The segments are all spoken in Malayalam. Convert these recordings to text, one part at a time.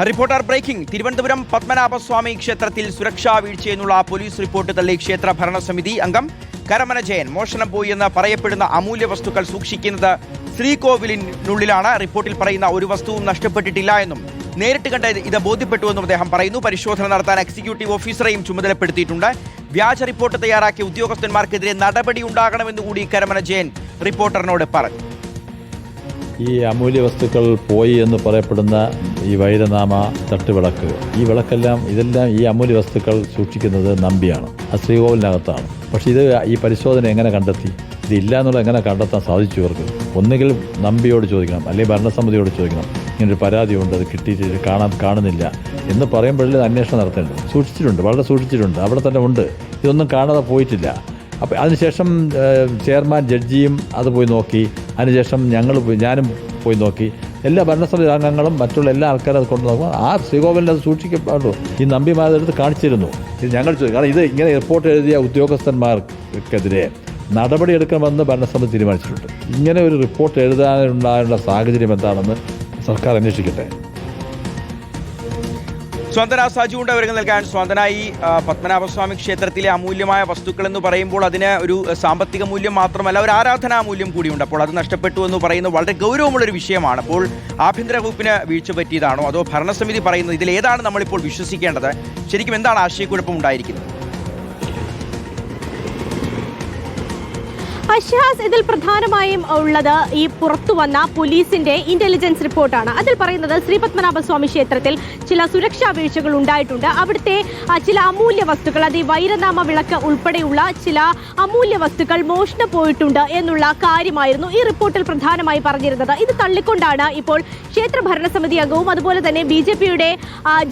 Reporter breaking. തിരുവനന്തപുരം പത്മനാഭസ്വാമി ക്ഷേത്രത്തിൽ സുരക്ഷാ വീഴ്ചയെന്നുള്ള പോലീസ് റിപ്പോർട്ട് തള്ളി ക്ഷേത്ര ഭരണസമിതി അംഗം കരമന ജയൻ. മോഷണം പോയി എന്ന് പറയപ്പെടുന്ന അമൂല്യ വസ്തുക്കൾ സൂക്ഷിക്കുന്നത് ശ്രീകോവിലിനുള്ളിലാണ്. റിപ്പോർട്ടിൽ പറയുന്ന ഒരു വസ്തുവും നഷ്ടപ്പെട്ടിട്ടില്ല എന്നും നേരിട്ട് കണ്ട് ഇത് ബോധ്യപ്പെട്ടുവെന്നും അദ്ദേഹം പറയുന്നു. പരിശോധന നടത്താൻ എക്സിക്യൂട്ടീവ് ഓഫീസറെയും ചുമതലപ്പെടുത്തിയിട്ടുണ്ട്. വ്യാജ റിപ്പോർട്ട് തയ്യാറാക്കിയ ഉദ്യോഗസ്ഥന്മാർക്കെതിരെ നടപടി ഉണ്ടാകണമെന്നുകൂടി കരമന ജയൻ റിപ്പോർട്ടറിനോട് പറഞ്ഞു. ഈ അമൂല്യ വസ്തുക്കൾ പോയി എന്ന് പറയപ്പെടുന്ന ഈ വൈരനാമ തട്ടുവിളക്ക്, ഈ വിളക്കെല്ലാം ഇതെല്ലാം ഈ അമൂല്യ വസ്തുക്കൾ സൂക്ഷിക്കുന്നത് നമ്പിയാണ്, അത് ശ്രീകോവിലിനകത്താണ്. പക്ഷേ ഈ പരിശോധന എങ്ങനെ കണ്ടെത്തി? ഇതില്ല എന്നുള്ളത് എങ്ങനെ കണ്ടെത്താൻ സാധിച്ചു ഇവർക്ക്? ഒന്നുകിൽ നമ്പിയോട് ചോദിക്കണം, അല്ലെങ്കിൽ ഭരണസമിതിയോട് ചോദിക്കണം. ഇങ്ങനൊരു പരാതിയുണ്ട്, അത് കിട്ടിയിട്ട് കാണുന്നില്ല എന്ന് പറയുമ്പോഴേ അന്വേഷണം നടത്തേണ്ടത്. സൂക്ഷിച്ചിട്ടുണ്ട്, വളരെ സൂക്ഷിച്ചിട്ടുണ്ട്, അവിടെ തന്നെ ഉണ്ട്. ഇതൊന്നും കാണാതെ പോയിട്ടില്ല. അപ്പോൾ അതിനുശേഷം ചെയർമാൻ ജഡ്ജിയും അത് പോയി നോക്കി. അതിനുശേഷം ഞാനും പോയി നോക്കി. എല്ലാ ഭരണസമിതി അംഗങ്ങളും മറ്റുള്ള എല്ലാ ആൾക്കാരും അത് കൊണ്ടു നോക്കുമ്പോൾ ആ ശ്രീകോവിലിൽ അത് സൂക്ഷിക്കപ്പാടുള്ളൂ. ഈ നമ്പിമാരെടുത്ത് കാണിച്ചിരുന്നു. ഇത് ഞങ്ങൾ കാരണം ഇത് ഇങ്ങനെ റിപ്പോർട്ട് എഴുതിയ ഉദ്യോഗസ്ഥന്മാർക്കെതിരെ നടപടിയെടുക്കണമെന്ന് ഭരണസമിതി തീരുമാനിച്ചിട്ടുണ്ട്. ഇങ്ങനെ ഒരു റിപ്പോർട്ട് എഴുതാനുണ്ടായുള്ള സാഹചര്യം എന്താണെന്ന് സർക്കാർ അന്വേഷിക്കട്ടെ. സ്വാന്തന സാജുവിന്റെ വിവരങ്ങൾ നൽകാൻ. സ്വാന്തന, ഈ പത്മനാഭസ്വാമി ക്ഷേത്രത്തിലെ അമൂല്യമായ വസ്തുക്കൾ എന്ന് പറയുമ്പോൾ അതിന് ഒരു സാമ്പത്തിക മൂല്യം മാത്രമല്ല, ഒരു ആരാധനാ മൂല്യം കൂടിയുണ്ട്. അപ്പോൾ അത് നഷ്ടപ്പെട്ടു എന്ന് പറയുന്നത് വളരെ ഗൗരവമുള്ളൊരു വിഷയമാണ്. അപ്പോൾ ആഭ്യന്തര വകുപ്പിന് വീഴ്ച പറ്റിയതാണോ, അതോ ഭരണസമിതി പറയുന്നത് ഇതിൽ ഏതാണ് നമ്മളിപ്പോൾ വിശ്വസിക്കേണ്ടത്? ശരിക്കും എന്താണ് ആശയക്കുഴപ്പം ഉണ്ടായിരിക്കുന്നത്? അഷ്ഹാസ്, ഇതിൽ പ്രധാനമായും ഉള്ളത് ഈ പുറത്തു വന്ന പോലീസിന്റെ ഇന്റലിജൻസ് റിപ്പോർട്ടാണ്. അതിൽ പറയുന്നത് ശ്രീ പത്മനാഭസ്വാമി ക്ഷേത്രത്തിൽ ചില സുരക്ഷാ വീഴ്ചകൾ ഉണ്ടായിട്ടുണ്ട്. അവിടുത്തെ ചില അമൂല്യ വസ്തുക്കൾ, അത് ഈ വൈരനാമ വിളക്ക് ഉൾപ്പെടെയുള്ള ചില അമൂല്യ വസ്തുക്കൾ മോഷണം പോയിട്ടുണ്ട് എന്നുള്ള കാര്യമായിരുന്നു ഈ റിപ്പോർട്ടിൽ പ്രധാനമായി പറഞ്ഞിരുന്നത്. ഇത് തള്ളിക്കൊണ്ടാണ് ഇപ്പോൾ ക്ഷേത്ര ഭരണസമിതി അംഗവും അതുപോലെ തന്നെ BJPയുടെ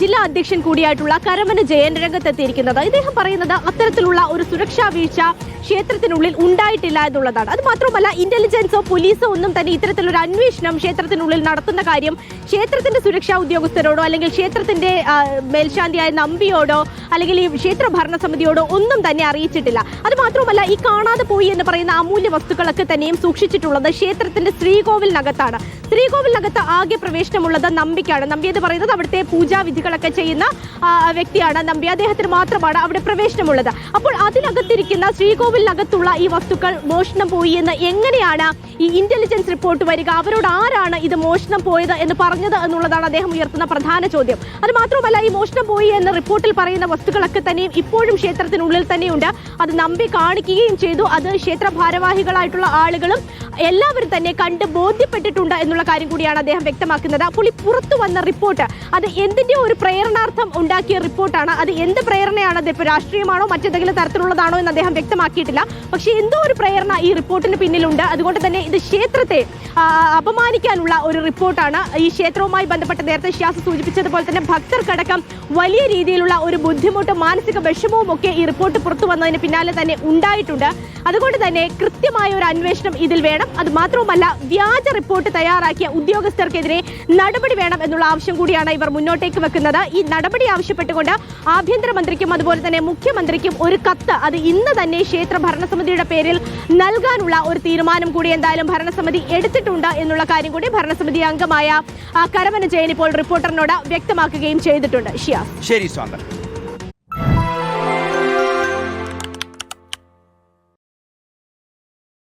ജില്ലാ അധ്യക്ഷൻ കൂടിയായിട്ടുള്ള കരമന ജയൻ രംഗത്തെത്തിയിരിക്കുന്നത്. ഇദ്ദേഹം പറയുന്നത് അത്തരത്തിലുള്ള ഒരു സുരക്ഷാ വീഴ്ച ക്ഷേത്രത്തിനുള്ളിൽ ഉണ്ടായിട്ടില്ല എന്നുള്ളതാണ്. അത് മാത്രമല്ല, ഇന്റലിജൻസോ പോലീസോ ഒന്നും തന്നെ ഇത്തരത്തിലൊരു അന്വേഷണം ക്ഷേത്രത്തിനുള്ളിൽ നടത്തുന്ന കാര്യം ക്ഷേത്രത്തിന്റെ സുരക്ഷാ ഉദ്യോഗസ്ഥരോടോ അല്ലെങ്കിൽ ക്ഷേത്രത്തിന്റെ മേൽശാന്തിയായ നമ്പിയോടോ അല്ലെങ്കിൽ ഈ ക്ഷേത്ര ഭരണസമിതിയോടോ ഒന്നും തന്നെ അറിയിച്ചിട്ടില്ല. അത് മാത്രമല്ല, ഈ കാണാതെ പോയി എന്ന് പറയുന്ന അമൂല്യ വസ്തുക്കളൊക്കെ തന്നെയും സൂക്ഷിച്ചിട്ടുള്ളത് ക്ഷേത്രത്തിന്റെ ശ്രീകോവിലിനകത്താണ്. ശ്രീകോവിലിനകത്ത് ആകെ പ്രവേശനമുള്ളത് നമ്പിക്കാണ്. നമ്പി എന്ന് പറയുന്നത് അവിടുത്തെ പൂജാവിധികളൊക്കെ ചെയ്യുന്ന വ്യക്തിയാണ് നമ്പി. അദ്ദേഹത്തിന് മാത്രമാണ് അവിടെ പ്രവേശനമുള്ളത്. അപ്പോൾ അതിനകത്തിരിക്കുന്ന ശ്രീകോവിലിനകത്തുള്ള ഈ വസ്തുക്കൾ മോഷണം പോയി എന്ന് എങ്ങനെയാണ് ഈ ഇന്റലിജൻസ് റിപ്പോർട്ട് വരിക? അവരോട് ആരാണ് ഇത് മോഷണം പോയത് എന്ന് പറഞ്ഞത് എന്നുള്ളതാണ് അദ്ദേഹം ഉയർത്തുന്ന പ്രധാന ചോദ്യം. അത് മാത്രമല്ല, ഈ മോഷണം പോയി എന്ന റിപ്പോർട്ടിൽ പറയുന്ന വസ്തുക്കളൊക്കെ തന്നെയും ഇപ്പോഴും ക്ഷേത്രത്തിനുള്ളിൽ തന്നെയുണ്ട്. അത് നമ്പി കാണിക്കുകയും ചെയ്തു. അത് ക്ഷേത്ര ഭാരവാഹികളായിട്ടുള്ള ആളുകളും എല്ലാവരും തന്നെ കണ്ട് ബോധ്യപ്പെട്ടിട്ടുണ്ട് എന്നുള്ള കാര്യം കൂടിയാണ് അദ്ദേഹം വ്യക്തമാക്കുന്നത്. അപ്പോൾ ഈ പുറത്തു വന്ന റിപ്പോർട്ട് അത് എന്തിന്റെ ഒരു പ്രേരണാർത്ഥം ഉണ്ടാക്കിയ റിപ്പോർട്ടാണ്. അത് എന്ത് പ്രേരണയാണ്? അത് ഇപ്പോൾ രാഷ്ട്രീയമാണോ മറ്റെന്തെങ്കിലും തരത്തിലുള്ളതാണോ എന്ന് അദ്ദേഹം വ്യക്തമാക്കിയിട്ടില്ല. പക്ഷേ എന്തോ ഒരു പ്രേരണ ഈ റിപ്പോർട്ടിന് പിന്നിലുണ്ട്. അതുകൊണ്ട് തന്നെ ഇത് ക്ഷേത്രത്തെ അപമാനിക്കാനുള്ള ഒരു റിപ്പോർട്ടാണ്. ഈ ക്ഷേത്രവുമായി ബന്ധപ്പെട്ട് നേരത്തെ ഷ്യാസ് സൂചിപ്പിച്ചതുപോലെ തന്നെ ഭക്തർക്കടക്കം വലിയ രീതിയിലുള്ള ഒരു ബുദ്ധിമുട്ടും മാനസിക വിഷമവും ഒക്കെ ഈ റിപ്പോർട്ട് പുറത്തു വന്നതിന് പിന്നാലെ തന്നെ ഉണ്ടായിട്ടുണ്ട്. അതുകൊണ്ട് തന്നെ കൃത്യമായ ഒരു അന്വേഷണം ഇതിൽ വേണം. അത് മാത്രവുമല്ല, വ്യാജ റിപ്പോർട്ട് തയ്യാറാക്കിയ ഉദ്യോഗസ്ഥർക്കെതിരെ നടപടി വേണം എന്നുള്ള ആവശ്യം കൂടിയാണ് ഇവർ മുന്നോട്ടേക്ക് വെക്കുന്നത്. ഈ നടപടി ആവശ്യപ്പെട്ടുകൊണ്ട് ആഭ്യന്തരമന്ത്രിക്കും അതുപോലെ തന്നെ മുഖ്യമന്ത്രിക്കും ഒരു കത്ത് അത് ഇന്ന് തന്നെ ക്ഷേത്ര ഭരണസമിതിയുടെ പേരിൽ നൽകാനുള്ള ഒരു തീരുമാനം കൂടി എന്തായാലും ഭരണസമിതി എടുത്തിട്ടുണ്ട് എന്നുള്ള കാര്യം കൂടി ഭരണസമിതി അംഗമായ കരമന ജയൻ ഇപ്പോൾ റിപ്പോർട്ടറിനോട് വ്യക്തമാക്കുകയും ചെയ്തിട്ടുണ്ട്. ശരി സ്വാന്തന.